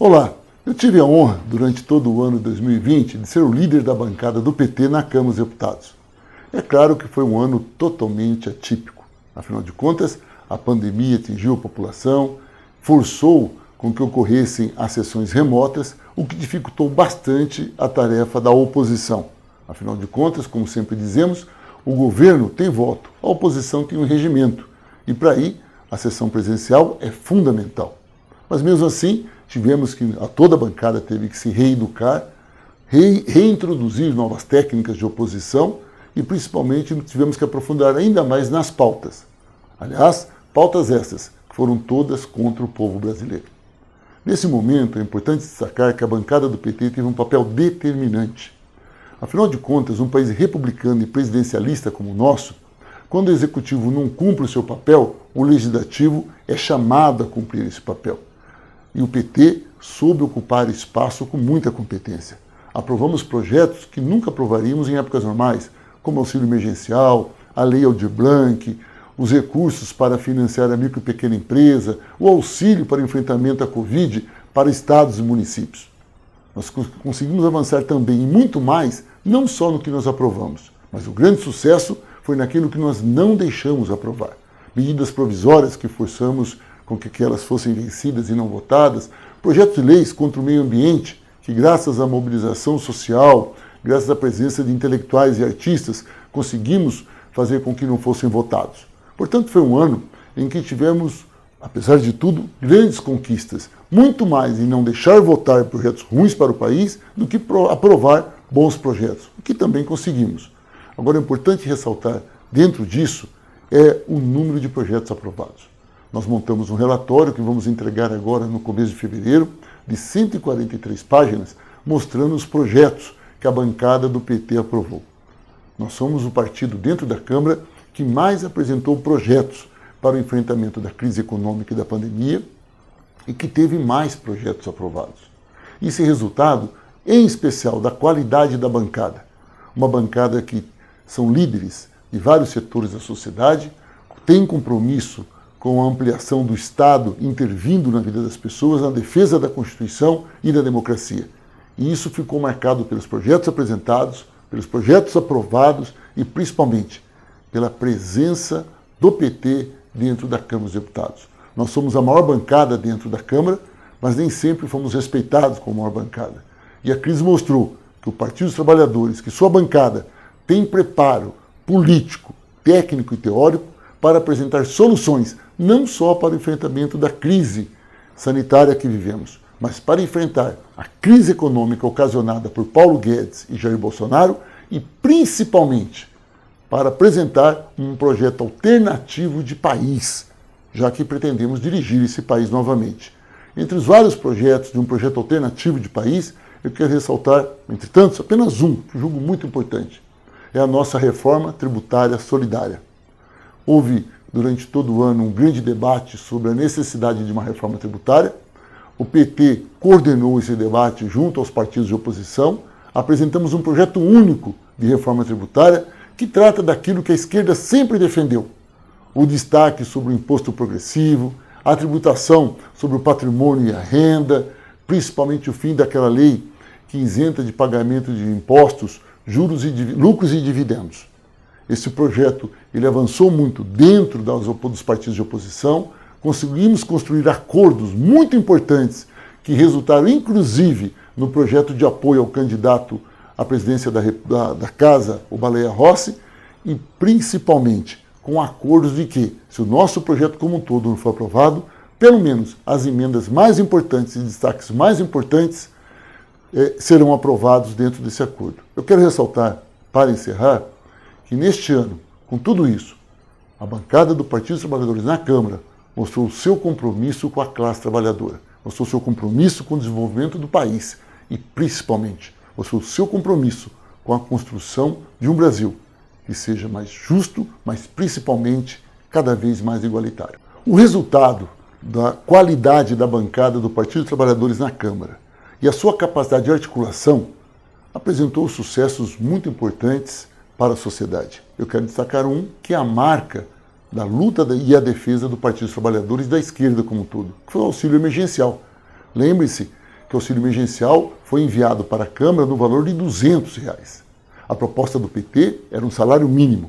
Olá, eu tive a honra, durante todo o ano de 2020, de ser o líder da bancada do PT na Câmara dos Deputados. É claro que foi um ano totalmente atípico. Afinal de contas, a pandemia atingiu a população, forçou com que ocorressem as sessões remotas, o que dificultou bastante a tarefa da oposição. Afinal de contas, como sempre dizemos, o governo tem voto, a oposição tem um regimento. E para aí, a sessão presencial é fundamental. Mas mesmo assim, tivemos que, toda a bancada teve que se reeducar, reintroduzir novas técnicas de oposição e principalmente tivemos que aprofundar ainda mais nas pautas. Aliás, pautas essas que foram todas contra o povo brasileiro. Nesse momento, é importante destacar que a bancada do PT teve um papel determinante. Afinal de contas, um país republicano e presidencialista como o nosso, quando o executivo não cumpre o seu papel, o legislativo é chamado a cumprir esse papel. E o PT soube ocupar espaço com muita competência. Aprovamos projetos que nunca aprovaríamos em épocas normais, como o auxílio emergencial, a lei Aldir Blanc, os recursos para financiar a micro e pequena empresa, o auxílio para enfrentamento à Covid para estados e municípios. Nós conseguimos avançar também e muito mais, não só no que nós aprovamos, mas o grande sucesso foi naquilo que nós não deixamos aprovar. Medidas provisórias que forçamos com que elas fossem vencidas e não votadas, projetos de leis contra o meio ambiente, que graças à mobilização social, graças à presença de intelectuais e artistas, conseguimos fazer com que não fossem votados. Portanto, foi um ano em que tivemos, apesar de tudo, grandes conquistas, muito mais em não deixar votar projetos ruins para o país do que aprovar bons projetos, o que também conseguimos. Agora, é importante ressaltar, dentro disso, é o número de projetos aprovados. Nós montamos um relatório que vamos entregar agora no começo de fevereiro, de 143 páginas, mostrando os projetos que a bancada do PT aprovou. Nós somos o partido dentro da Câmara que mais apresentou projetos para o enfrentamento da crise econômica e da pandemia e que teve mais projetos aprovados. Isso é resultado, em especial, da qualidade da bancada. Uma bancada que são líderes de vários setores da sociedade, tem compromisso com a ampliação do Estado intervindo na vida das pessoas, na defesa da Constituição e da democracia. E isso ficou marcado pelos projetos apresentados, pelos projetos aprovados e, principalmente, pela presença do PT dentro da Câmara dos Deputados. Nós somos a maior bancada dentro da Câmara, mas nem sempre fomos respeitados como a maior bancada. E a crise mostrou que o Partido dos Trabalhadores, que sua bancada tem preparo político, técnico e teórico para apresentar soluções, não só para o enfrentamento da crise sanitária que vivemos, mas para enfrentar a crise econômica ocasionada por Paulo Guedes e Jair Bolsonaro e, principalmente, para apresentar um projeto alternativo de país, já que pretendemos dirigir esse país novamente. Entre os vários projetos de um projeto alternativo de país, eu quero ressaltar, entre tantos, apenas um, que eu julgo muito importante. É a nossa reforma tributária solidária. Houve, durante todo o ano, um grande debate sobre a necessidade de uma reforma tributária. O PT coordenou esse debate junto aos partidos de oposição. Apresentamos um projeto único de reforma tributária que trata daquilo que a esquerda sempre defendeu. O destaque sobre o imposto progressivo, a tributação sobre o patrimônio e a renda, principalmente o fim daquela lei que isenta de pagamento de impostos, juros e lucros e dividendos. Esse projeto ele avançou muito dentro dos partidos de oposição, conseguimos construir acordos muito importantes que resultaram, inclusive, no projeto de apoio ao candidato à presidência da Casa, o Baleia Rossi, e principalmente com acordos de que, se o nosso projeto como um todo não for aprovado, pelo menos as emendas mais importantes e destaques mais importantes serão aprovados dentro desse acordo. Eu quero ressaltar, para encerrar, que neste ano, com tudo isso, a bancada do Partido dos Trabalhadores na Câmara mostrou o seu compromisso com a classe trabalhadora, mostrou o seu compromisso com o desenvolvimento do país e, principalmente, mostrou o seu compromisso com a construção de um Brasil que seja mais justo, mas principalmente cada vez mais igualitário. O resultado da qualidade da bancada do Partido dos Trabalhadores na Câmara e a sua capacidade de articulação apresentou sucessos muito importantes para a sociedade. Eu quero destacar um que é a marca da luta e a defesa do Partido dos Trabalhadores e da esquerda como um todo, que foi o auxílio emergencial. Lembre-se que o auxílio emergencial foi enviado para a Câmara no valor de R$ 200. A proposta do PT era um salário mínimo.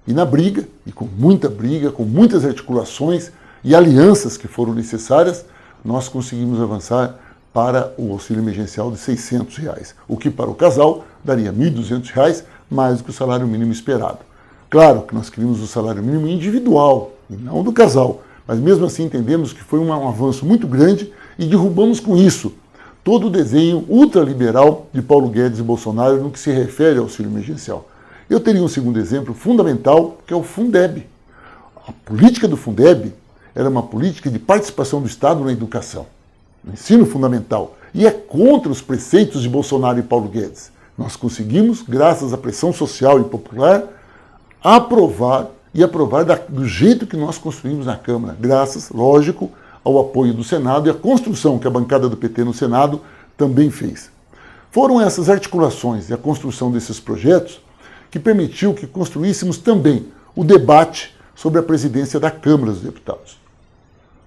E na briga, com muitas articulações e alianças que foram necessárias, nós conseguimos avançar para o auxílio emergencial de R$ 600, o que para o casal daria R$ 1.200, mais do que o salário mínimo esperado. Claro que nós queríamos o salário mínimo individual, e não do casal, mas mesmo assim entendemos que foi um avanço muito grande e derrubamos com isso todo o desenho ultraliberal de Paulo Guedes e Bolsonaro no que se refere ao auxílio emergencial. Eu teria um segundo exemplo fundamental, que é o Fundeb. A política do Fundeb era uma política de participação do Estado na educação, no ensino fundamental, e é contra os preceitos de Bolsonaro e Paulo Guedes. Nós conseguimos, graças à pressão social e popular, aprovar do jeito que nós construímos na Câmara, graças, lógico, ao apoio do Senado e à construção que a bancada do PT no Senado também fez. Foram essas articulações e a construção desses projetos que permitiu que construíssemos também o debate sobre a presidência da Câmara dos Deputados.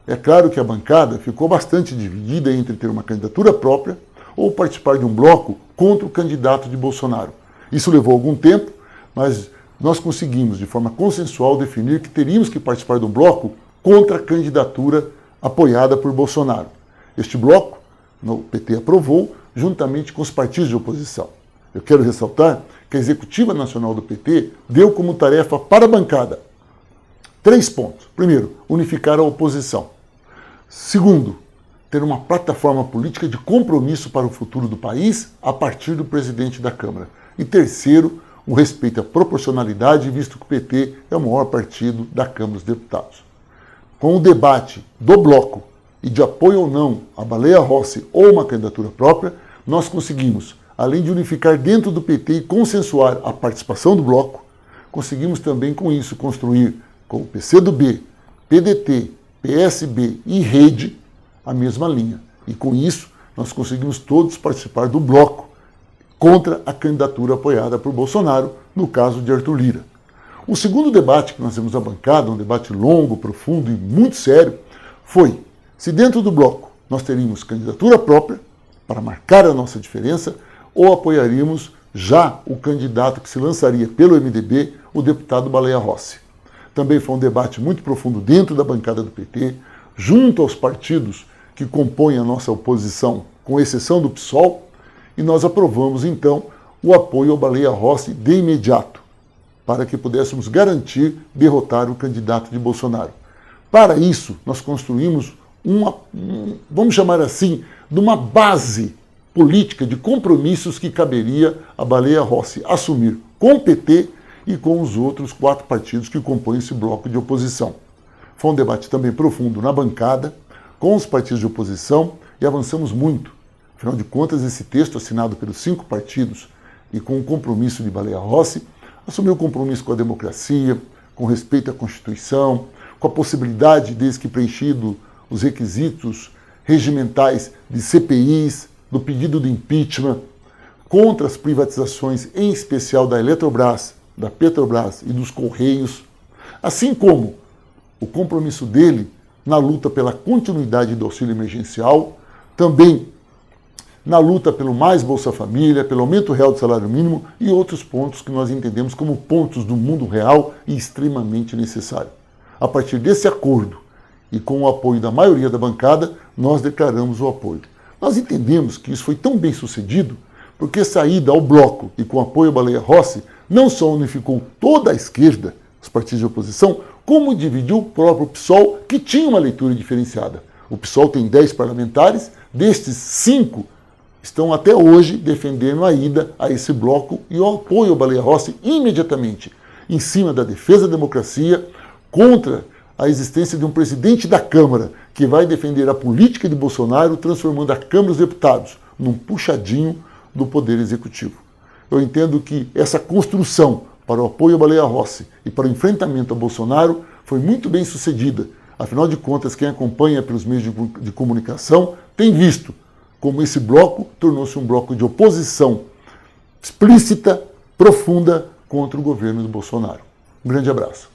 É claro que a bancada ficou bastante dividida entre ter uma candidatura própria ou participar de um bloco contra o candidato de Bolsonaro. Isso levou algum tempo, mas nós conseguimos, de forma consensual, definir que teríamos que participar de um bloco contra a candidatura apoiada por Bolsonaro. Este bloco, o PT aprovou, juntamente com os partidos de oposição. Eu quero ressaltar que a Executiva Nacional do PT deu como tarefa para a bancada 3 pontos. Primeiro, unificar a oposição. Segundo, ter uma plataforma política de compromisso para o futuro do país a partir do presidente da Câmara. E terceiro, o respeito à proporcionalidade, visto que o PT é o maior partido da Câmara dos Deputados. Com o debate do bloco e de apoio ou não a Baleia Rossi ou uma candidatura própria, nós conseguimos, além de unificar dentro do PT e consensuar a participação do bloco, conseguimos também com isso construir com o PCdoB, PDT, PSB e Rede a mesma linha. E com isso nós conseguimos todos participar do bloco contra a candidatura apoiada por Bolsonaro, no caso de Arthur Lira. O segundo debate que nós temos na bancada, um debate longo, profundo e muito sério, foi se dentro do bloco nós teríamos candidatura própria para marcar a nossa diferença ou apoiaríamos já o candidato que se lançaria pelo MDB, o deputado Baleia Rossi. Também foi um debate muito profundo dentro da bancada do PT, junto aos partidos que compõem a nossa oposição, com exceção do PSOL, e nós aprovamos então o apoio ao Baleia Rossi de imediato, para que pudéssemos garantir derrotar o candidato de Bolsonaro. Para isso, nós construímos vamos chamar assim, de uma base política de compromissos que caberia a Baleia Rossi assumir com o PT e com os outros 4 partidos que compõem esse bloco de oposição. Foi um debate também profundo na bancada, com os partidos de oposição, e avançamos muito. Afinal de contas, esse texto assinado pelos 5 partidos e com o compromisso de Baleia Rossi, assumiu compromisso com a democracia, com respeito à Constituição, com a possibilidade, desde que preenchido os requisitos regimentais de CPIs, do pedido de impeachment, contra as privatizações, em especial da Eletrobras, da Petrobras e dos Correios, assim como o compromisso dele na luta pela continuidade do auxílio emergencial, também na luta pelo mais Bolsa Família, pelo aumento real do salário mínimo e outros pontos que nós entendemos como pontos do mundo real e extremamente necessário. A partir desse acordo e com o apoio da maioria da bancada, nós declaramos o apoio. Nós entendemos que isso foi tão bem sucedido porque saída ao bloco e com apoio à Baleia Rossi não só unificou toda a esquerda, os partidos de oposição, como dividiu o próprio PSOL, que tinha uma leitura diferenciada. O PSOL tem 10 parlamentares, destes 5 estão até hoje defendendo a ida a esse bloco e o apoio ao Baleia Rossi imediatamente, em cima da defesa da democracia, contra a existência de um presidente da Câmara que vai defender a política de Bolsonaro, transformando a Câmara dos Deputados num puxadinho do Poder Executivo. Eu entendo que essa construção para o apoio à Baleia Rossi e para o enfrentamento a Bolsonaro foi muito bem sucedida. Afinal de contas, quem acompanha pelos meios de comunicação tem visto como esse bloco tornou-se um bloco de oposição explícita, profunda contra o governo do Bolsonaro. Um grande abraço.